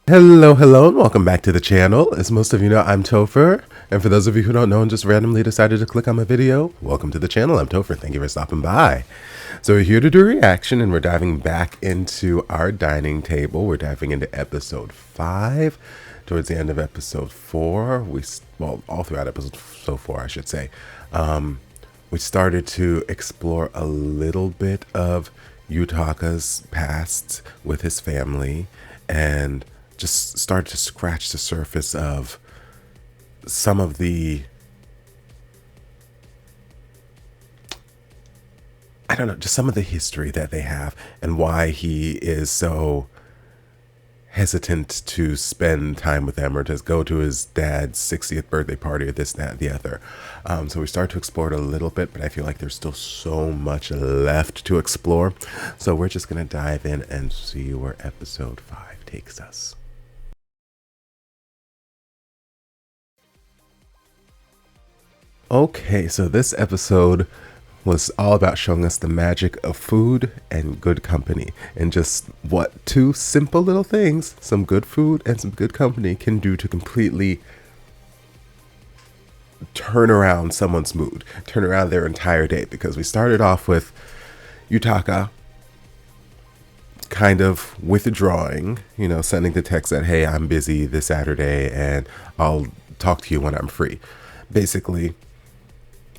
Hello, and welcome back to the channel. As most of you know, I'm Topher, and for those of you who don't know and just randomly decided to click on my video, welcome to the channel. I'm Topher. Thank you for stopping by. So we're here to do a reaction, and we're diving back into our dining table. We're diving into episode 5. Towards the end of episode 4, all throughout episode 4, I should say, we started to explore a little bit of Yutaka's past with his family, and just started to scratch the surface of some of the, just some of the history that they have and why he is so hesitant to spend time with them or to go to his dad's 60th birthday party or this, that, the other. So we start to explore it a little bit, but I feel like there's still so much left to explore. So we're just going to dive in and see where episode 5 takes us. Okay, so this episode was all about showing us the magic of food and good company, and just what two simple little things, some good food and some good company, can do to completely turn around someone's mood, turn around their entire day. Because we started off with Yutaka kind of withdrawing, sending the text that, hey, I'm busy this Saturday and I'll talk to you when I'm free. Basically,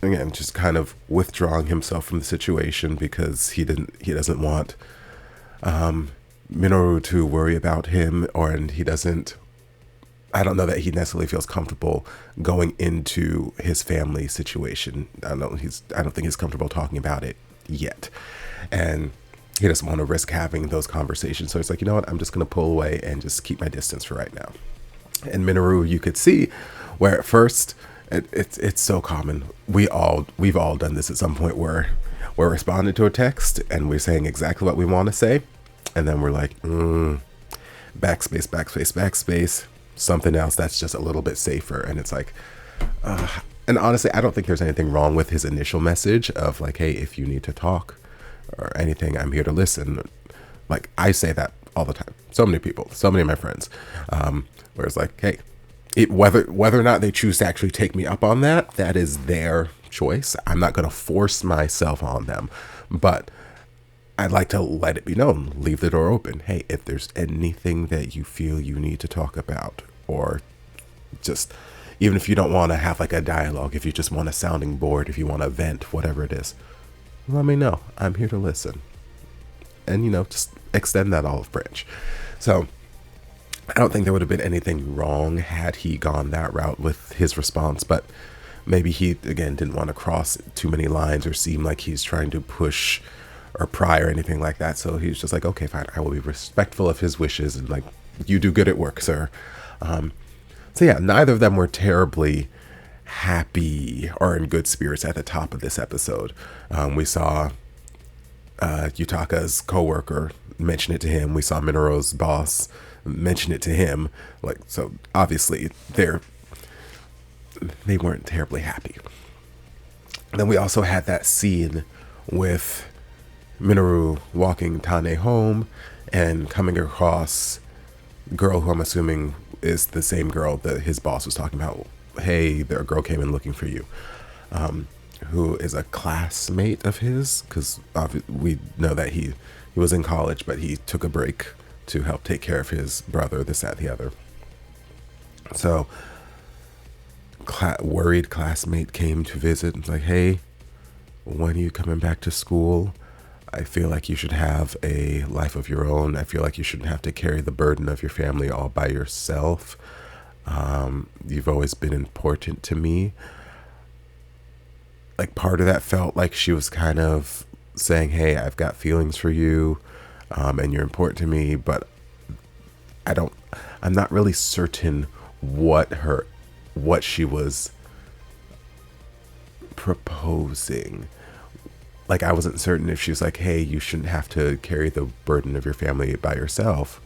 again, just kind of withdrawing himself from the situation because he doesn't want Minoru to worry about him, and I don't know that he necessarily feels comfortable going into his family situation. I don't think he's comfortable talking about it yet, and he doesn't want to risk having those conversations. So it's like, you know what, I'm just going to pull away and just keep my distance for right now. And Minoru, you could see where at first, it's so common. We've all done this at some point, where we're responding to a text and we're saying exactly what we want to say, and then we're like, backspace, something else that's just a little bit safer. And it's like, and honestly, I don't think there's anything wrong with his initial message of like, hey, if you need to talk or anything, I'm here to listen. Like, I say that all the time. So many people, so many of my friends, where it's like, hey, whether or not they choose to actually take me up on that is their choice. I'm not going to force myself on them, but I'd like to let it be known, leave the door open. Hey, if there's anything that you feel you need to talk about, or just, even if you don't want to have like a dialogue, if you just want a sounding board, if you want to vent, whatever it is, let me know. I'm here to listen. And, just extend that olive branch. So I don't think there would have been anything wrong had he gone that route with his response, but maybe he, again, didn't want to cross too many lines or seem like he's trying to push or pry or anything like that. So he's just like, okay, fine, I will be respectful of his wishes, and like, you do good at work, sir. So yeah, neither of them were terribly happy or in good spirits at the top of this episode. We saw Yutaka's coworker mention it to him. We saw Minoru's boss mention it to him. Like, so obviously they weren't terribly happy. And then we also had that scene with Minoru walking Tane home and coming across a girl who I'm assuming is the same girl that his boss was talking about. Hey, a girl came in looking for you, who is a classmate of his, because we know that he was in college, but he took a break to help take care of his brother, this, that, the other. So worried classmate came to visit and was like, hey, when are you coming back to school? I feel like you should have a life of your own. I feel like you shouldn't have to carry the burden of your family all by yourself. You've always been important to me. Like, part of that felt like she was kind of saying, hey, I've got feelings for you, and you're important to me, but I'm not really certain what she was proposing. Like, I wasn't certain if she was like, hey, you shouldn't have to carry the burden of your family by yourself.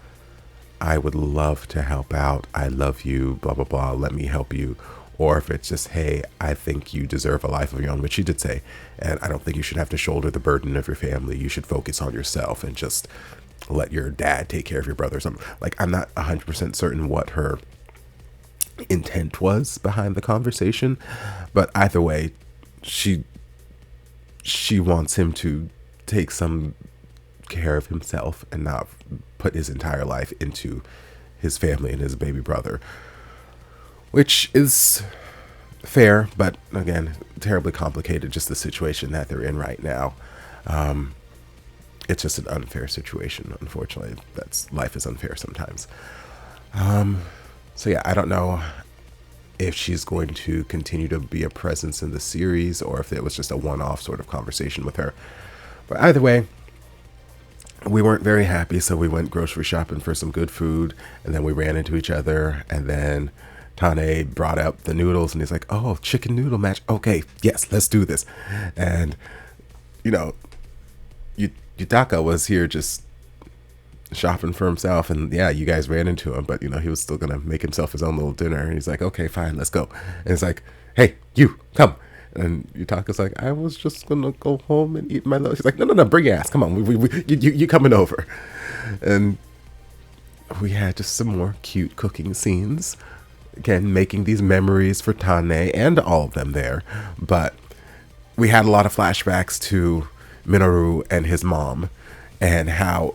I would love to help out. I love you, blah, blah, blah. Let me help you. Or if it's just, hey, I think you deserve a life of your own, which she did say, and I don't think you should have to shoulder the burden of your family. You should focus on yourself and just let your dad take care of your brother or something. Like, I'm not 100% certain what her intent was behind the conversation, but either way, she wants him to take some care of himself and not put his entire life into his family and his baby brother, which is fair, but again, terribly complicated, just the situation that they're in right now. It's just an unfair situation, unfortunately. Life is unfair sometimes. So yeah, I don't know if she's going to continue to be a presence in the series or if it was just a one-off sort of conversation with her. But either way, we weren't very happy, so we went grocery shopping for some good food, and then we ran into each other, and then Tane brought up the noodles, and he's like, oh, chicken noodle match. Okay, yes, let's do this. And, you know, Yutaka was here just shopping for himself, and yeah, you guys ran into him, but, you know, he was still going to make himself his own little dinner, and he's like, okay, fine, let's go. And it's like, hey, you, come. And Yutaka's like, I was just going to go home and eat my lunch. He's like, no, bring your ass. Come on, you coming over. And we had just some more cute cooking scenes. Again, making these memories for Tane and all of them there. But we had a lot of flashbacks to Minoru and his mom and how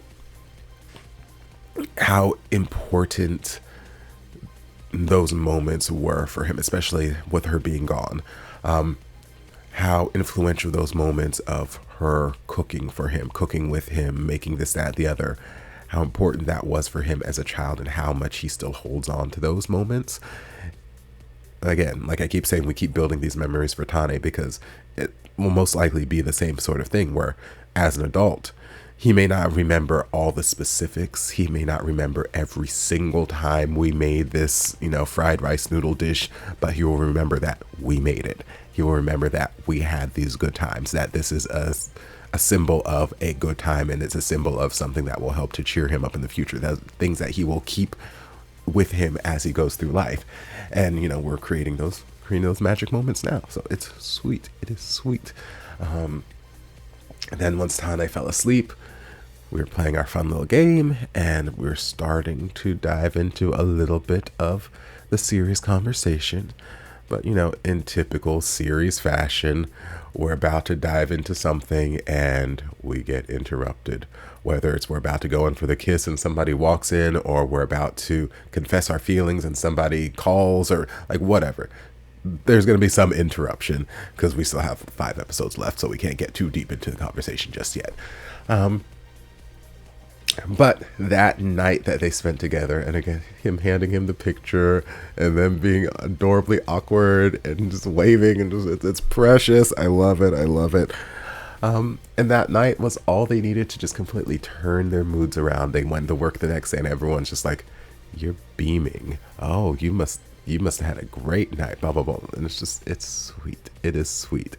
important those moments were for him, especially with her being gone. How influential those moments of her cooking for him, cooking with him, making this, that, the other, how important that was for him as a child and how much he still holds on to those moments. Again, like I keep saying, we keep building these memories for Tane because it will most likely be the same sort of thing where as an adult, he may not remember all the specifics. He may not remember every single time we made this, you know, fried rice noodle dish, but he will remember that we made it. He will remember that we had these good times, that this is a symbol of a good time, and it's a symbol of something that will help to cheer him up in the future. That's things that he will keep with him as he goes through life. And, you know, we're creating those magic moments now. So it's sweet. It is sweet. And then once Tane fell asleep, we were playing our fun little game, and we're starting to dive into a little bit of the serious conversation. But, you know, in typical series fashion, we're about to dive into something and we get interrupted. Whether it's we're about to go in for the kiss and somebody walks in, or we're about to confess our feelings and somebody calls, or like whatever. There's going to be some interruption because we still have 5 episodes left, so we can't get too deep into the conversation just yet. But that night that they spent together, and again, him handing him the picture and them being adorably awkward and just waving, and just, it's precious. I love it. And that night was all they needed to just completely turn their moods around. They went to work the next day and everyone's just like, you're beaming. Oh, you must have had a great night, blah, blah, blah. And it's sweet. It is sweet.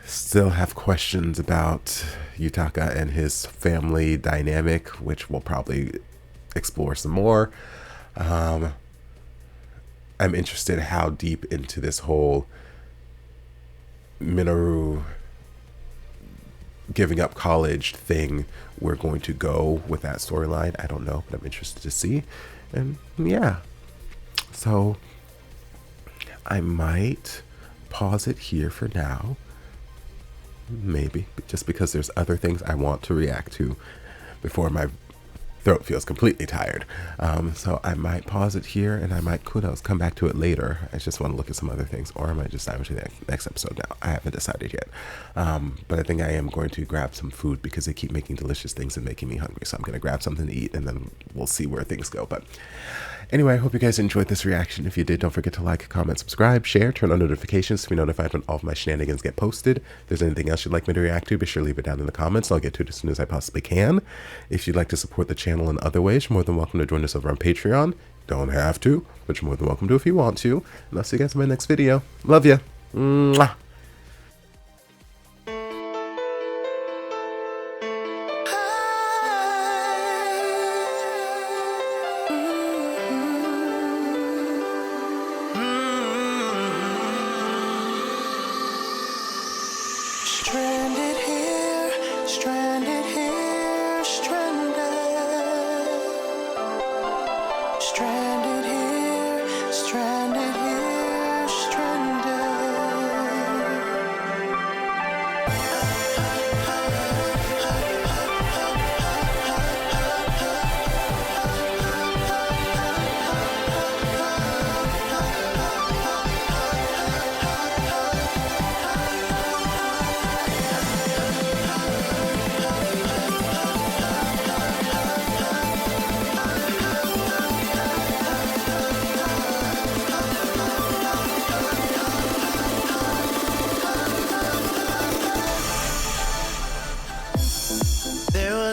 Still have questions about Yutaka and his family dynamic, which we'll probably explore some more. I'm interested how deep into this whole Minoru giving up college thing we're going to go with that storyline. I don't know, but I'm interested to see. And yeah, so I might pause it here for now. Maybe, just because there's other things I want to react to before my throat feels completely tired. So I might pause it here, and I might, kudos, come back to it later. I just want to look at some other things, or I might just dive into the next episode now. I haven't decided yet. But I think I am going to grab some food because they keep making delicious things and making me hungry. So I'm going to grab something to eat, and then we'll see where things go. But anyway, I hope you guys enjoyed this reaction. If you did, don't forget to like, comment, subscribe, share, turn on notifications to be notified when all of my shenanigans get posted. If there's anything else you'd like me to react to, be sure to leave it down in the comments. I'll get to it as soon as I possibly can. If you'd like to support the channel in other ways, you're more than welcome to join us over on Patreon. Don't have to, but you're more than welcome to if you want to. And I'll see you guys in my next video. Love ya. Mwah. Stranded here, stranded here.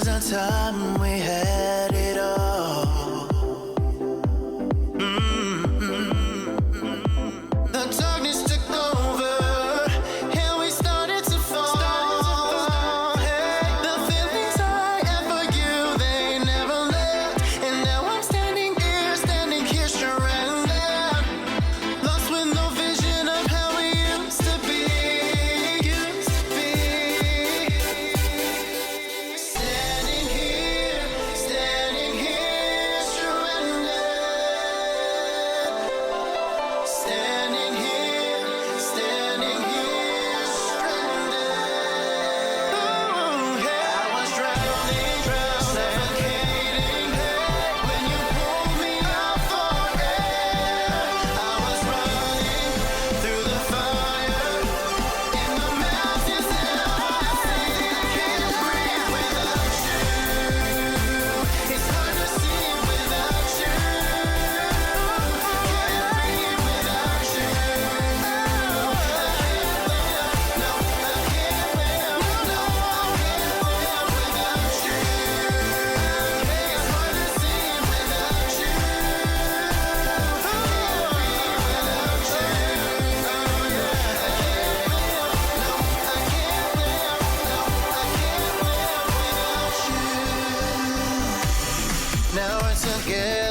the time we had it all. The darkness took over, and we started to fall. Hey, the feelings I had for you, they never left. And now I'm standing here surrendered, lost with no vision of how we used to be. Standing here, surrendered. Standing here, surrendered. Ooh, yeah. I was drowning, suffocating, when you pulled me out for air. I was running through the fire, in the mountains and I can't breathe without you. It's hard to see without you. Can't breathe without you. I can't live, no, I can't live, no, I can't live without you. It's hard to see without you. Can't breathe without you. I can't live, no, I can't live, no, I can't live without you. Now we're together.